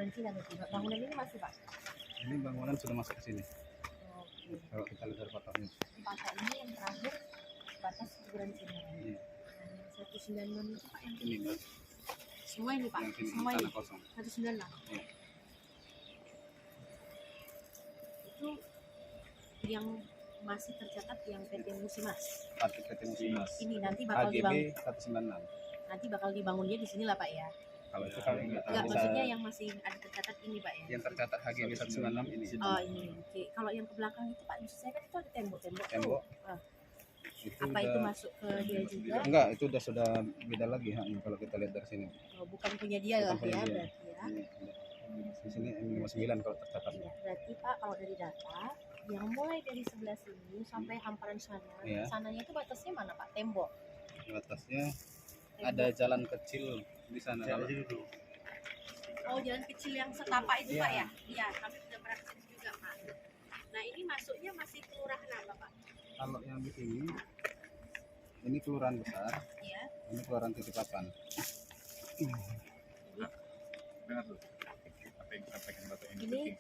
Cina nanti. Bangunan ini masih Pak? Ini bangunan sudah masuk ke sini. Oke. Kalau kita lihat dari patoknya. Patok ini yang terakhir batas kuburan Cina. Iya. 196 itu Pak yang Ini ini. Semua ini Pak, yang ini semua ini. tanah kosong. 196. Iya. Itu yang masih tercatat yang PT Musimas. PT Musimas. Ini nanti bakal AGB dibangun. 196. Nanti bakal dibangunnya di sini lah Pak ya. Kalau itu kalau nggak tahu Enggak, bisa maksudnya yang masih ada tercatat ini Pak ya. yang tercatat HGB 196 ini. Oh ini, oke. Kalau yang ke belakang itu Pak, maksud saya kan itu ada tembok-tembok. Tembok. Ah, Itu apa itu udah, masuk ke dia juga? enggak, itu sudah beda lagi kalau kita lihat dari sini. Oh, bukan punya dia Bukan lah punya ya dia. berarti ya. Di sini M59 kalau tercatat. Iya, berarti Pak kalau dari data yang mulai dari sebelah sini sampai hamparan sana, Iya. sananya itu batasnya mana Pak? Tembok. Batasnya Tembok. ada jalan kecil di sana. Oh, jalan kecil yang setapak itu Iya. Pak ya? Iya, kami sudah pernah kesini juga Pak. Nah ini masuknya masih kelurahan apa Pak? Kalau yang di sini, ini kelurahan besar, Iya. ini kelurahan Titipapan. Ini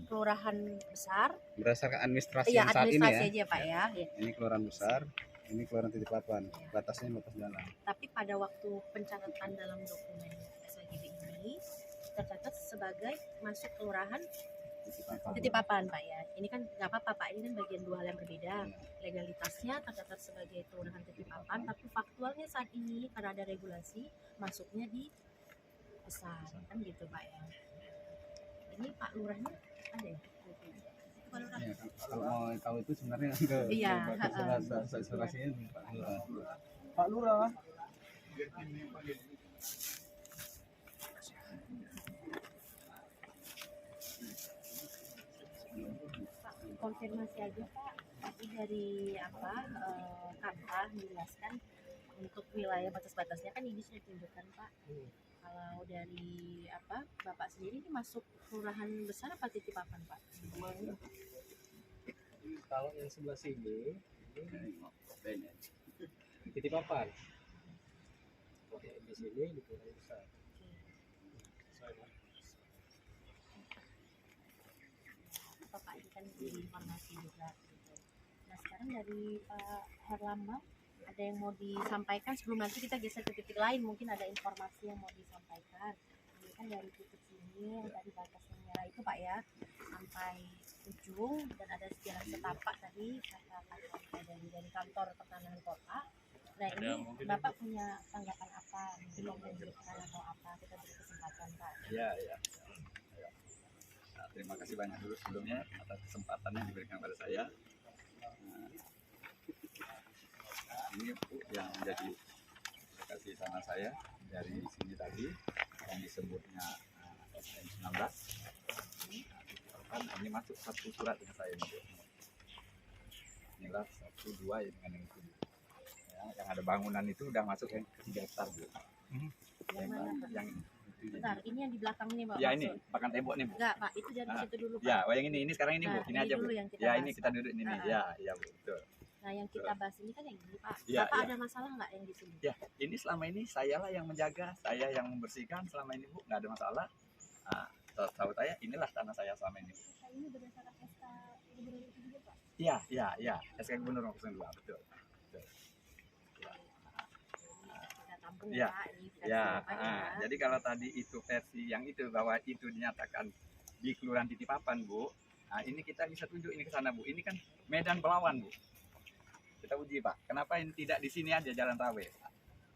kelurahan besar. Berdasarkan administrasi Iya, yang saat ini administrasi ya. aja Pak ya. Iya. Ini kelurahan besar, ini kelurahan Titipapan. Batasnya batas jalan. Tapi pada waktu pencatatan dalam dokumen SAGB ini tercatat sebagai masuk kelurahan Titipapan Pak ya. Ini kan nggak apa-apa Pak, ini kan bagian dua hal yang berbeda. Legalitasnya tercatat sebagai kelurahan Titipapan, tapi faktualnya saat ini karena ada regulasi masuknya di besar kan gitu Pak ya. Ini Pak Lurahnya ada ya? Pak Lurah. Ya, kalau mau tahu itu sebenarnya ke Iya, administrasinya Pak Lurah. Pak Lurah. Pak, konfirmasi aja Pak, tadi dari apa Kanta menjelaskan untuk wilayah batas-batasnya kan ini sudah ditunjukkan Pak. Kalau dari apa Bapak sendiri ini masuk kelurahan besar apa Titipapan Pak? Kalau yang sebelah sini, ini Titipapan. Oke, di sini di Kelurahan Besar. Bapak ini kan informasi juga gitu. Nah sekarang dari Pak Herlambang ada yang mau disampaikan sebelum nanti kita geser ke titik lain, mungkin ada informasi yang mau disampaikan. Ini kan dari titik sini yang tadi batasnya merah itu Pak ya sampai ujung dan ada jalan setapak tadi kata Pak dari kantor pertanahan kota. Nah ini Bapak punya tanggapan apa? Mungkin mau menjelaskan atau apa? Kita beri kesempatan Pak. Ya, ya. Nah, terima kasih banyak dulu sebelumnya atas kesempatan yang diberikan pada saya. Nah, ini Bu yang menjadi kasih sama saya dari sini tadi yang disebutnya SM19. Kan ini masuk satu surat dengan saya ini. Inilah 1, 2 yang dengan yang itu. Ya, yang ada bangunan itu udah masuk yang ke 3 hektar Bu. Yang mana Pak? Yang Bentar, ini yang di belakang ini Pak. ya ini maksud. pakan tembok nih Bu. Enggak Pak, itu dari Ah, situ dulu Pak. Ya, oh yang ini sekarang ini Bu, Nah, ini ini aja Bu. dulu yang kita Ya bahas, ini kita Pak. duduk ini nih. Ah, Ya Bu, betul. Nah yang kita bahas ini kan yang ini Pak. Iya, Bapak iya. ada masalah nggak yang di sini? Ya, ini selama ini saya lah yang menjaga, saya yang membersihkan selama ini Bu, nggak ada masalah. Nah, tahu saya inilah tanah saya selama ini. Nah, ini berdasarkan SK gubernur itu juga Pak. Iya, iya, iya. SK Gubernur nomor 02, betul. Betul. Kita tampung Iya. Pak. Ini versi Ya, Bapak ya. jadi kalau tadi itu versi yang itu bahwa itu dinyatakan di Kelurahan Titipapan Bu. Nah, ini kita bisa tunjuk ini ke sana Bu. Ini kan medan belawan Bu. Kita uji Pak. Kenapa ini tidak di sini aja Jalan Rawe?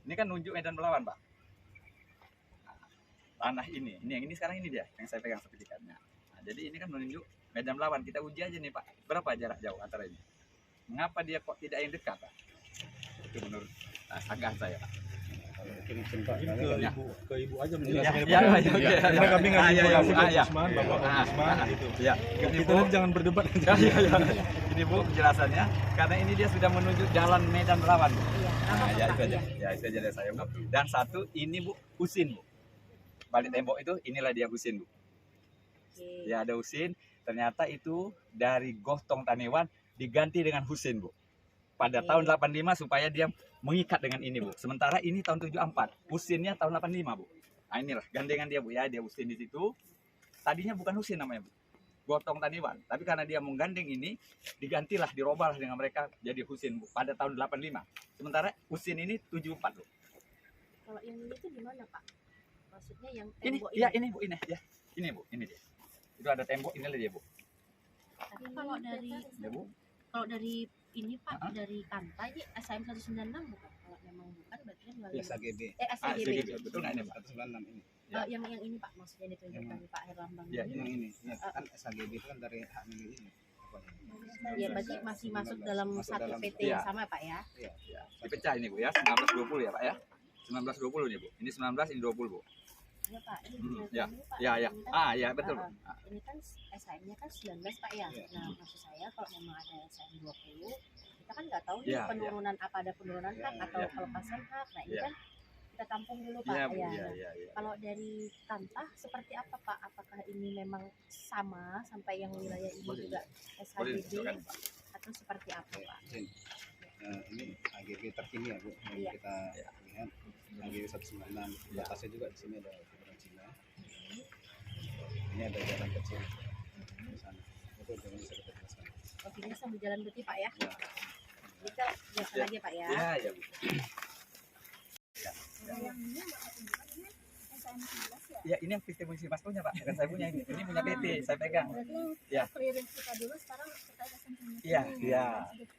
Ini kan nunjuk medan belawan Pak. Nah, tanah ini yang ini sekarang ini dia yang saya pegang sertifikatnya. Nah, jadi ini kan menunjuk medan belawan. Kita uji aja nih Pak. Berapa jarak jauh antara ini? Mengapa dia kok tidak yang dekat Pak? Itu menurut sanggah saya Pak. Mungkin sempat Mungkin ke ibu aja Ya, menjelaskan. ya, ya, oke. Karena kami nggak Ya, ya, Bu. informasi Ya. Usman, Bapak Usman gitu. Ya, ini Kita Bu. nanti jangan berdebat. Ya, ya, ya. Ini Bu penjelasannya. Karena ini dia sudah menunjuk jalan medan belawan Bu. Iya. Nah, Apa ya Pak? itu aja. Iya. Ya itu aja dari saya Bu. Dan satu ini Bu usin Bu. Balik tembok itu inilah dia usin Bu. Oke. Ya ada usin. Ternyata itu dari Gotong Tanewan diganti dengan Husin Bu. Pada Oke. tahun 85 supaya dia mengikat dengan ini Bu. Sementara ini tahun 74. Usinnya tahun 85 Bu. Nah inilah gandengan dia Bu ya, dia Husin di situ. Tadinya bukan Husin namanya Bu, Gotong Taniwan. Tapi karena dia menggandeng ini, digantilah, dirobahlah dengan mereka jadi Husin Bu pada tahun 85. Sementara Husin ini 74 Bu. Kalau yang ini tuh di mana Pak? Maksudnya yang Ini, tembok ya ini Bu, ini ya. Ini Bu, ini dia. Itu ada tembok, inilah dia Bu. Tapi kalau dari Ya Bu. ini Pak, dari Kanta ini SAM 196 bukan? Kalau memang bukan berarti kan melalui SAGB SAGB. Betul nggak ini Pak? 196 ini. Ya. Yang ini Pak maksudnya ditunjukkan Pak Herlambang Ya, ini. Yang ini. Ya, kan SAGB itu kan dari hak milik ini. Ya berarti masih masuk dalam Masuk satu dalam- PT Iya. yang sama Pak ya. Iya. Ya, dipecah ini Bu ya, 1920 ya Pak ya. 1920 nih Bu. Ini 19, ini 20 Bu. Iya Pak, ini Ya, ini, Pak. ya, ya. Ini kan- Ya betul. Ini kan SAM-nya kan 19 Pak ya. Iya. Nah maksud saya kalau memang ada SAM 20, kita kan nggak tahu Iya, nih penurunan apa ada penurunan Iya, hak atau iya. pelepasan hak. Nah ini Iya. kan kita tampung dulu Pak. Iya Bu, Ya. iya, Nah, iya, iya. kalau dari Kantah seperti apa Pak? Apakah ini memang sama sampai yang wilayah ini Boleh, juga Boleh SHBD ditunjukkan Pak. atau seperti apa Oke, Pak? izin. Ini AGB terkini ya Bu, yang Iya. kita Iya. lihat AGB 196. Batasnya juga di sini ada ukuran Cina. Ini ada jalan kecil di sana. Itu jangan bisa kita jelaskan. Oke, ini sambil jalan berarti Pak ya. Ya. Kita biasa Ya. lagi Pak ya. Ya, ya Bu. Yang ini Bapak tunjukkan ini SAM 19 ya? Ya, ini yang distribusi Mas punya Pak, bukan saya punya ini. Ini punya PT, saya pegang. Berarti yang Ya. clearance kita dulu sekarang terkait SAM 19 Iya, ini. iya.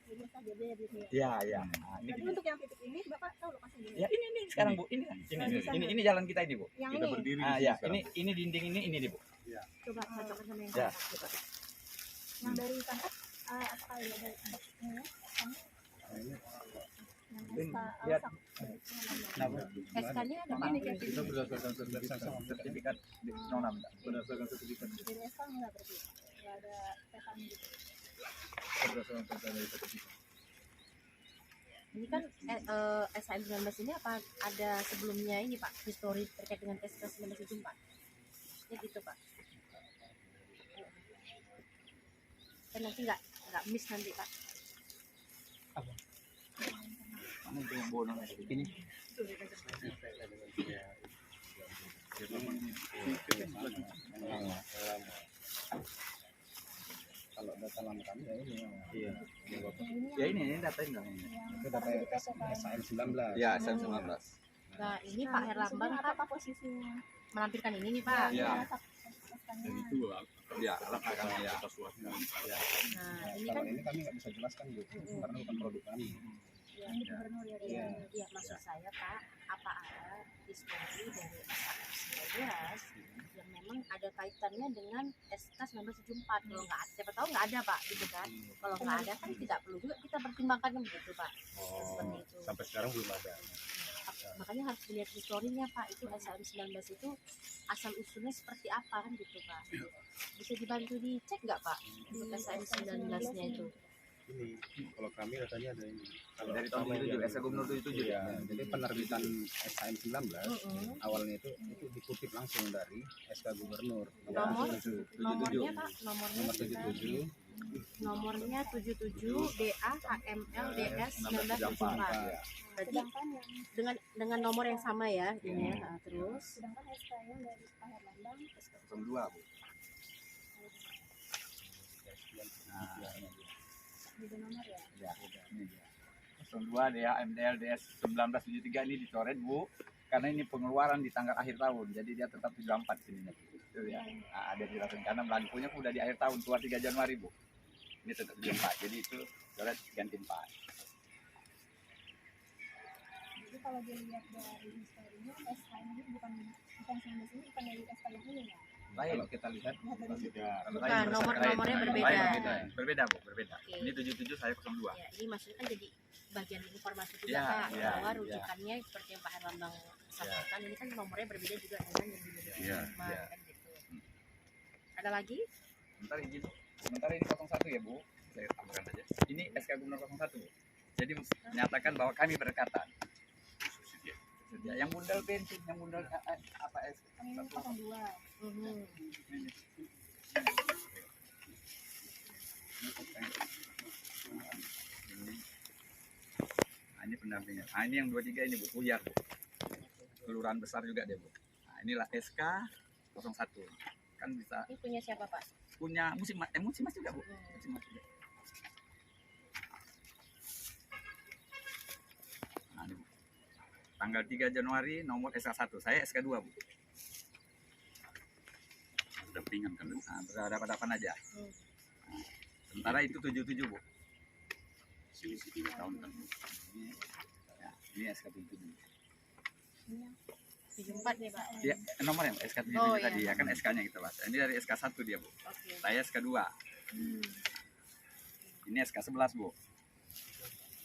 Jadi SAGB ya gitu ya. Ya, ya. Nah, ini, Berarti untuk yang titik ini Bapak tahu lokasinya? ya ini sekarang Bu, ini jalan kita ini Bu. Yang Kita ini berdiri Ah di ya, sini sekarang. ini dinding ini nih Bu. Coba cocokkan sama yang Ya. Kantah. yang dari kantor apa ya dari kantor ini Nah, ini yang Ini, SK lihat. Alsak. nah, Bu, SK-nya ada Pak? itu berdasarkan sertifikat. Sertifikat di nonam. Berdasarkan sertifikat. Dari SK enggak berarti nggak ada petanya gitu. Berdasarkan sertifikat. Ini kan SAM 19 ini apa ada sebelumnya ini Pak, histori terkait dengan SK 19 itu Pak? Ya gitu Pak. Kan nanti nggak miss nanti Pak. Mana itu bonus ini? Kalau data lama kami ya ini. Iya. Ya ini data ini. Itu data SAM 19. Ya, SM 19. Nah ini Pak Herlambang Pak apa posisinya? melampirkan ini nih Pak. Iya. SK-nya. Ya, alat kami ya. Nah ini Kalau kan ini kami nggak bisa jelaskan Bu, karena bukan produk kami. Ini gubernur ya. iya maksud saya Pak, apa ada histori dari SAM 19 yang memang ada kaitannya dengan SK 1974. Kalau nggak ada, siapa tahu nggak ada Pak, gitu kan? Kalau nggak ada kan tidak perlu juga kita pertimbangkan kan begitu Pak. Seperti itu. Sampai sekarang belum ada. Makanya harus dilihat historinya Pak, itu SAM 19 itu asal usulnya seperti apa kan gitu Pak. Bisa dibantu dicek nggak Pak untuk SAM 19-nya itu? Ini kalau kami datanya ada ini. Kalau Dari tahun kami 77, yang- SK Gubernur 77 Iya, jadi penerbitan SAM 19 Mm-mm. awalnya itu dikutip langsung dari SK Gubernur Nomor? 77. Nomornya Pak, nomornya Nomor kita- 77 nomornya 77 DA HML DS 1974. ya. Berarti Sedangkan yang dengan nomor yang sama ya ini ya. Nah, terus sedangkan SK yang dari Pak Herlambang SK 02 Bu. beda nomor ya. Ya, ini dia. 02 DA MDL DS 1973 ini dicoret Bu, karena ini pengeluaran di tanggal akhir tahun, jadi dia tetap 74 sini. Itu ya. Nah, ada di rasen karena belangkunya udah di akhir tahun, keluar 3 Januari Bu. Ini tetap 74, jadi itu coret ganti 4. Jadi kalau dilihat dari historinya SK ini bukan 19 ini bukan dari SK yang ini ya. Lain. Kalau kita lihat Kalau Bukan, lain, nomornya lain. berbeda. Lain, berbeda Bu, berbeda. Oke. Ini 77, saya 02. ya ini maksudnya kan jadi bagian informasi juga Ya, Pak, ya, bahwa ya. rujukannya seperti yang Pak Herlambang sampaikan ini kan nomornya berbeda juga dengan yang dimiliki Ya, Herlambang, ya. kan gitu. Ada lagi? Sementara ini 01 ya Bu, saya tambahkan saja. Ini SK Gubernur 01 Bu. Jadi menyatakan bahwa kami berdekatan. Yang bundal bensin, yang bundal apa es? Ini 02. Mhm. Nah, ini pendampingnya. Nah, ini yang 23 ini Bu, Uyar Bu. Kelurahan besar juga dia Bu. Nah, Nah, inilah SK 01. Kan bisa Ini punya siapa Pak? punya Musimas juga Bu. Musimas juga. Nah, ini, Bu. Tanggal 3 Januari nomor SK1. Saya SK2 Bu. Dampingan kan Bu. Nah, berhadapan-hadapan aja. Hmm. Nah, sementara itu 77 Bu. Selisih 3 tahun kan Bu. Ini SK77. Iya. 74 nih Pak. Ya, nomornya SK77 Oh, tadi iya. ya kan SK-nya kita bahas. Ini dari SK1 dia Bu. Oke. Saya SK2. Hmm. Ini SK11 Bu.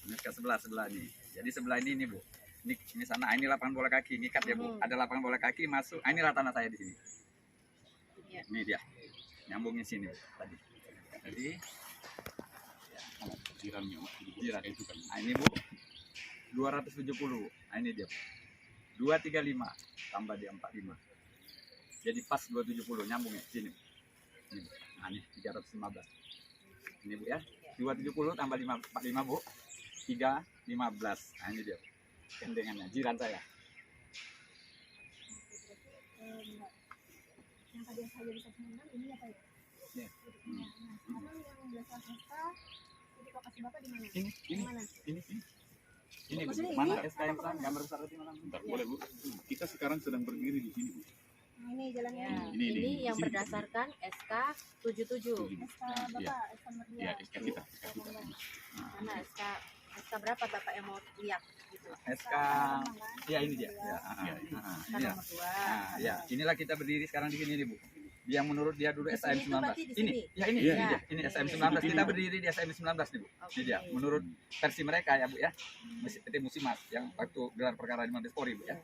Ini SK11 sebelah ini. Jadi sebelah ini Bu. Ini sana, ini lapangan bola kaki, ngikat ya Bu. Mhm. Ada lapangan bola kaki masuk. Ah, inilah tanah saya di sini. Iya. Ini dia. Nyambungnya sini Bu, tadi. Jadi Jirannya Jiran. itu kan. nah ini Bu 270. Nah ini dia. 235 tambah dia 45. Jadi pas 270 nyambung ya sini. Ini. Nah ini 315. Ini Bu ya. 270 tambah 45 Bu. 315. Nah ini dia. Kendengannya jiran saya. Enggak. Yang tadi saya jadi 196 ini apa ya? Iya. Nah, sekarang yang berdasarkan SK, jadi lokasi Bapak di mana? Ini Yang mana? ini. Ini Bu. Maksudnya Mana ini? SK yang besar? Gambar besar di mana? Bentar, boleh Bu. Kita sekarang sedang berdiri di sini Bu. Nah, ini jalannya. Ya, Ini, ini, ini. yang Sini. berdasarkan SK 77. SK Bapak, SK nomor 2. Iya, SK kita. SK kita. Mana SK berapa Bapak yang mau lihat gitu? SK ya ini dia. Ya, Iya, SK ini ya. nomor 2. Nah, ya, inilah kita berdiri sekarang di sini nih, Bu. Yang menurut dia dulu Di SAM sini itu 19. berarti di Ini, sini? ya ini, Iya. ini dia. Ini SAM 19. Kita berdiri di SAM 19 nih, Bu. Ini dia. Menurut versi mereka ya, Bu ya. PT Musimas yang waktu gelar perkara di Mabes Polri, Bu ya.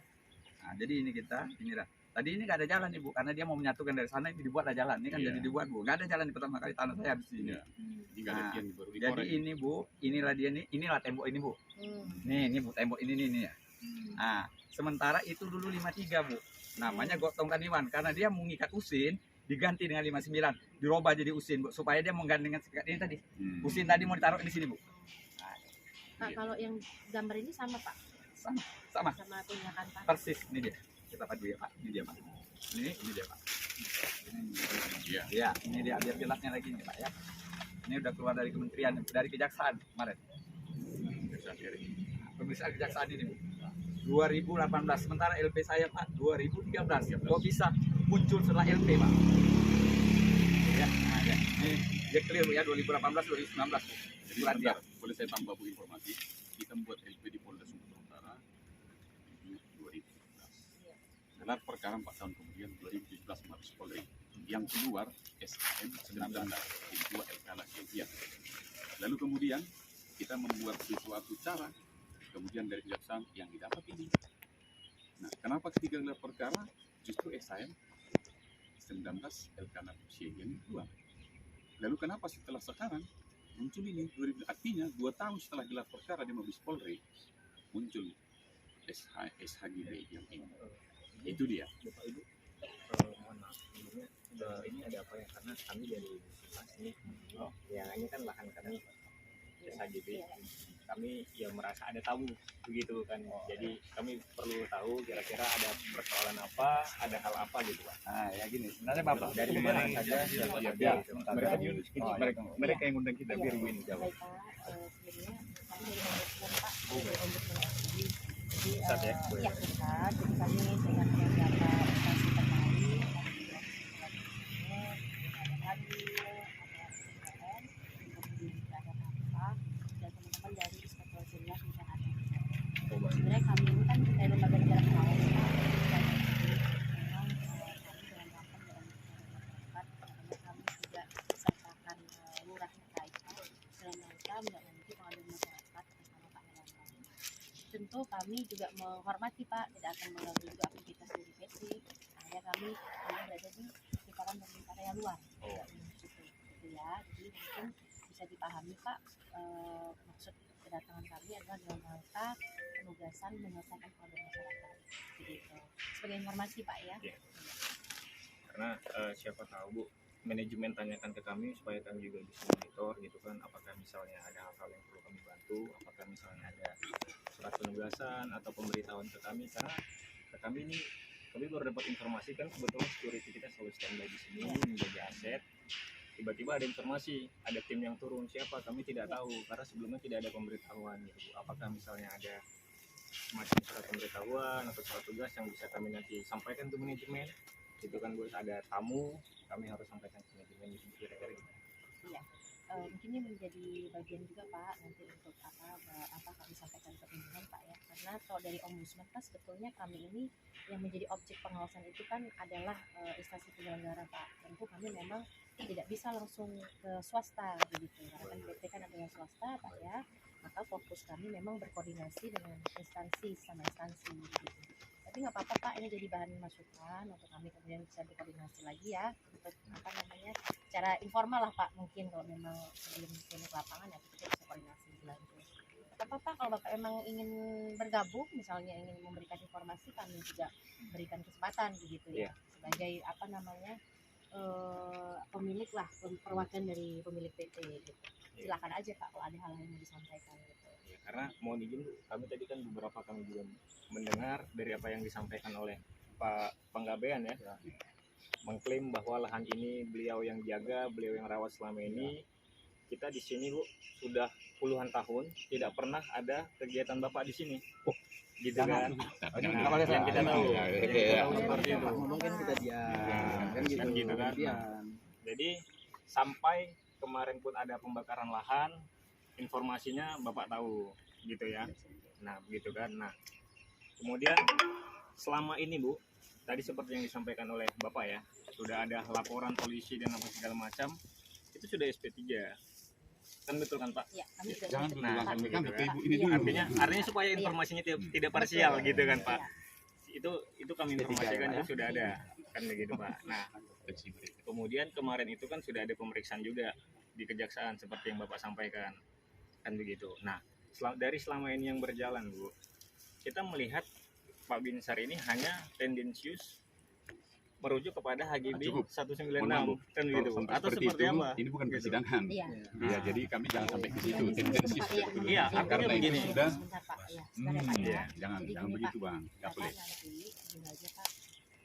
Nah, jadi ini kita, inilah. Tadi ini nggak ada jalan nih Bu, karena dia mau menyatukan dari sana ini dibuat ada jalan. Ini kan Iya. jadi dibuat Bu, nggak ada jalan pertama kali tanah saya habis ini. Iya. Ini nggak ada Nah, tiang baru Jadi dikorek. ini Bu, inilah dia nih, inilah tembok ini Bu. Hmm. Nih Bu tembok ini nih ya. Nah, sementara itu dulu 53 Bu. Namanya gotong kaniwan karena dia mengikat usin diganti dengan 59, dirubah jadi usin Bu supaya dia menggandengkan sekat ini tadi. Usin tadi mau ditaruh di sini Bu. Pak, kalau yang gambar ini sama Pak? Sama Sama punya kan Pak? persis ini dia. Kita padu ya Pak. Ini dia Pak. Ini dia Pak. Iya. Ya, ini dia biar jelasnya lagi nih Pak ya. Ini udah keluar dari kementerian, dari kejaksaan kemarin. Pemeriksaan kejaksaan ini Bu. 2018, sementara LP saya Pak 2013. Kok bisa muncul setelah LP Pak? Ya, nah, ya. Ini dia clear Bu ya 2018 2019 Bu. Jadi Bulan dia. sebentar, boleh saya tambah Bu informasi? Kita membuat LP di Polda Sumatera Utara di 2017. Gelar perkara 4 tahun kemudian 2017 Mabes Polri. Yang keluar SKM 19 kedua LK Lakesia. Lalu kemudian kita membuat sesuatu cara kemudian dari kejaksaan yang didapat ini. Nah, kenapa ketika gelar perkara justru SKM 19 LK Lakesia yang kedua? Lalu kenapa setelah sekarang muncul ini 2000, artinya 2 tahun setelah gelar perkara di Mabes Polri muncul SHGB yang ini. Itu dia. Bapak Ibu, mohon maaf sebelumnya ini ada apa ya, karena kami dari Musimas ini, ya ini kan lahan kami SHGB, kami ya merasa ada tabu begitu kan, jadi kami perlu tahu kira-kira ada persoalan apa, ada hal apa gitu Pak. Nah, ya gini. Sebenarnya Bapak Dari mana saja siapa Ya, saja ya, gitu. mereka mereka yang undang kita biar win jawab. Baik Pak, sebelumnya kami dari Ombudsman Pak, dari Ombudsman RI. Jadi, Ustaz ya? iya Ustaz, jadi kami dengan beberapa instansi terkait, ada adil, ada BPN, kemudian juga ada NAFA, dan teman-teman dari Inspektor Jenderal Pemerintahan Administrasi. Sebenarnya kami ini kan dari lembaga negara pengawas Pak, dan memang kami dalam rangka dalam masyarakat, kami juga sertakan lurah terkait Pak, dalam rangka menindaklanjuti pengaduan masyarakat bersama Pak Herlambang. Tentu kami juga menghormati Pak, tidak akan mengganggu juga aktivitas dari PT. Akhirnya kami berada di sekitaran pemerintah area luar. Gitu ya. Jadi mungkin bisa dipahami Pak, maksud kedatangan kami adalah dalam rangka penugasan menyelesaikan pengaduan masyarakat. Gitu. Sebagai informasi Pak ya. Iya. Karena siapa tahu Bu, manajemen tanyakan ke kami supaya kami juga bisa monitor gitu kan, apakah misalnya ada hal-hal yang perlu kami bantu, apakah misalnya ada surat penugasan atau pemberitahuan ke kami, karena ke kami ini Kami baru dapat informasi kan kebetulan security kita selalu standby di sini menjaga aset. Tiba-tiba ada informasi, ada tim yang turun, siapa kami tidak tahu karena sebelumnya tidak ada pemberitahuan gitu Bu. Apakah misalnya ada semacam surat pemberitahuan atau surat tugas yang bisa kami nanti sampaikan ke manajemen gitu kan Bu, ada tamu kami harus sampaikan ke manajemen gitu kira-kira gitu. Iya. Mungkin ini menjadi bagian juga Pak nanti untuk apa kami sampaikan ke pimpinan Pak ya, karena kalau dari Ombudsman Pak sebetulnya kami ini yang menjadi objek pengawasan itu kan adalah instansi penyelenggara Pak. Tentu kami memang tidak bisa langsung ke swasta begitu, karena kan PT kan adalah swasta Pak ya, maka fokus kami memang berkoordinasi dengan instansi sama instansi gitu. Tapi nggak apa-apa Pak, ini jadi bahan masukan untuk kami kemudian bisa berkoordinasi lagi ya untuk apa namanya secara informal lah Pak, mungkin kalau memang sebelum turun ke lapangan ya kita bisa koordinasi lebih lanjut. Apa Pak kalau Bapak emang ingin bergabung misalnya ingin memberikan informasi, kami juga berikan kesempatan begitu ya sebagai apa namanya pemilik lah, perwakilan dari pemilik PT gitu. Silakan aja Pak kalau ada hal yang mau disampaikan gitu. Ya, karena mohon izin kami tadi kan beberapa kami juga mendengar dari apa yang disampaikan oleh Pak Panggabean ya, mengklaim bahwa lahan ini beliau yang jaga, beliau yang rawat selama ini. Kita di sini Bu sudah puluhan tahun tidak pernah ada kegiatan Bapak di sini. Gitu kan. Yang kita tahu, seperti itu. Mungkin kita diam kan gitu kan. Jadi sampai kemarin pun ada pembakaran lahan, informasinya Bapak tahu gitu ya. Nah, begitu kan. Nah, kemudian selama ini Bu, tadi seperti yang disampaikan oleh Bapak ya, sudah ada laporan polisi dan apa segala macam, itu sudah SP3. Kan betul kan Pak? Iya, kami juga Jangan begitu, dulu Pak. langsung Gitu ke kan. ibu ini dulu. Artinya supaya informasinya tidak parsial Betul. gitu kan Pak. Iya. Itu kami informasikan itu sudah ada kan begitu Pak. Nah, kemudian kemarin itu kan sudah ada pemeriksaan juga di kejaksaan seperti yang Bapak sampaikan kan begitu. Nah, dari selama ini yang berjalan Bu, kita melihat Pak Binsar ini hanya tendensius merujuk kepada HGB Cukup. 196 Mohon maaf, kan gitu Kalau sampai atau seperti seperti itu, apa? ini bukan persidangan. Iya. Ya, jadi kami jangan sampai ke situ. Iya, Tendensi Pak, iya. Iya, artinya karena itu begini. sudah. Sebentar Pak, ya, sebentar ya Pak ya. Ya, jangan Jadi jangan gini, begitu Pak. Bang. Nggak Bapak boleh. nanti gini aja Pak,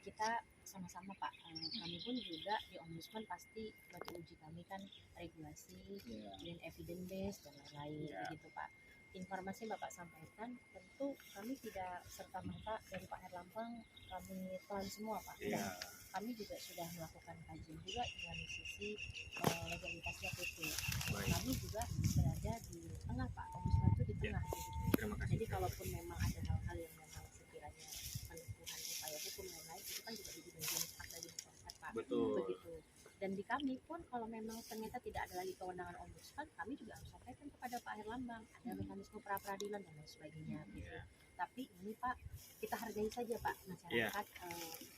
kita sama-sama Pak, kami pun juga di Ombudsman pasti batu uji kami kan regulasi, kemudian evidence based dan lain-lain begitu Pak. Informasi yang Bapak sampaikan tentu kami tidak serta-merta dari Pak Herlambang kami telan semua Pak. Dan kami juga sudah melakukan kajian juga dengan sisi legalitasnya PT. Kami juga berada di tengah Pak, Ombudsman itu di tengah gitu. Terima kasih. Jadi kalaupun memang ada hal-hal yang memang sekiranya penemuan upaya hukum dan lain itu kan juga jadi bagian hak dari masyarakat Pak. Betul. Begitu. Dan di kami pun kalau memang ternyata tidak ada lagi kewenangan Ombudsman, kami juga harus sampaikan kepada Pak Herlambang ada mekanisme pra peradilan dan lain sebagainya gitu. Tapi ini Pak, kita hargai saja Pak masyarakat.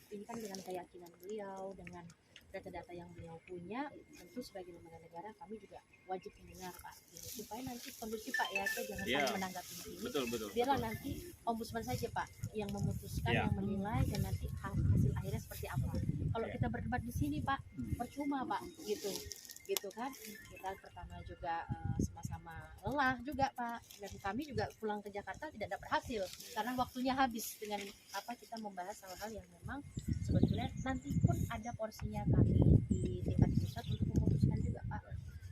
Ini kan dengan keyakinan beliau, dengan data-data yang beliau punya, tentu sebagai lembaga negara kami juga wajib mendengar Pak, gitu. Supaya nanti kondusif Pak ya, kita jangan saling menanggapi ini. Betul. Biarlah nanti Ombudsman saja Pak yang memutuskan, yang menilai, dan nanti hasil akhirnya seperti apa. Kalau kita berdebat di sini Pak, percuma Pak, gitu kan. Kita pertama juga sama-sama lelah juga Pak, dan kami juga pulang ke Jakarta tidak dapat hasil karena waktunya habis dengan apa kita membahas hal-hal yang memang sebetulnya nanti pun ada porsinya kami di tingkat pusat untuk memutuskan juga Pak.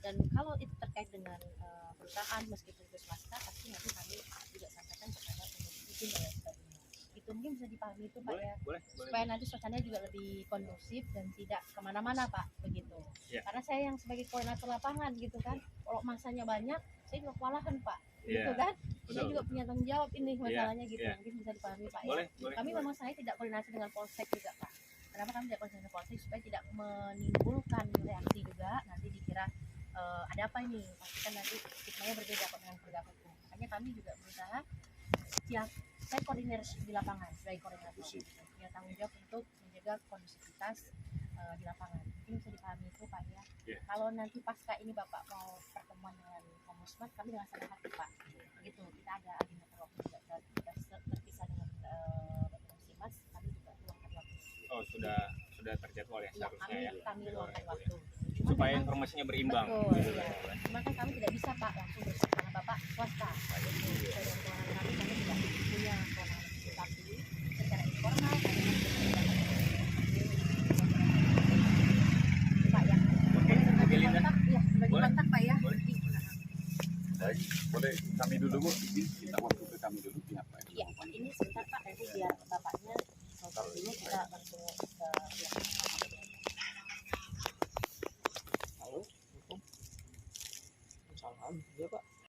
Dan kalau itu terkait dengan perusahaan meskipun itu swasta, pasti nanti kami juga sampaikan kepada pemilik izin dan lain sebagainya. Itu mungkin bisa dipahami itu Pak ya, supaya nanti suasananya juga lebih kondusif dan tidak kemana-mana Pak, begitu. Karena saya yang sebagai koordinator lapangan gitu kan, kalau masanya banyak saya juga kewalahan Pak, gitu kan. Saya juga punya tanggung jawab ini masalahnya gitu, mungkin bisa dipahami Pak ya. Kami memang saya tidak koordinasi dengan Polsek juga Pak. Kenapa kami tidak koordinasi dengan Polsek? Supaya tidak menimbulkan reaksi juga, nanti dikira ada apa ini, pastikan nanti stigmanya berbeda kok dengan penegak hukum. Makanya kami juga berusaha ya, saya koordinir di lapangan sebagai koordinator, punya tanggung jawab untuk menjaga kondusivitas di lapangan. Mungkin bisa dipahami itu Pak ya. Kalau nanti pasca ini Bapak mau pertemuan dengan Ombudsman, kami dengan senang hati Pak, gitu. Kita ada agenda waktu juga, kita terpisah dengan Bapak Simas, kami juga luangkan waktu. Oh, sudah terjadwal ya seharusnya ya. Kami luangkan waktu Supaya informasinya berimbang. Betul, ya. Cuma kan kami tidak bisa Pak langsung bersama karena Bapak swasta. Jadi kewenangan kami tidak punya kewenangan itu, tapi secara informal kami oleh kami dulu Bu, izin kita waktu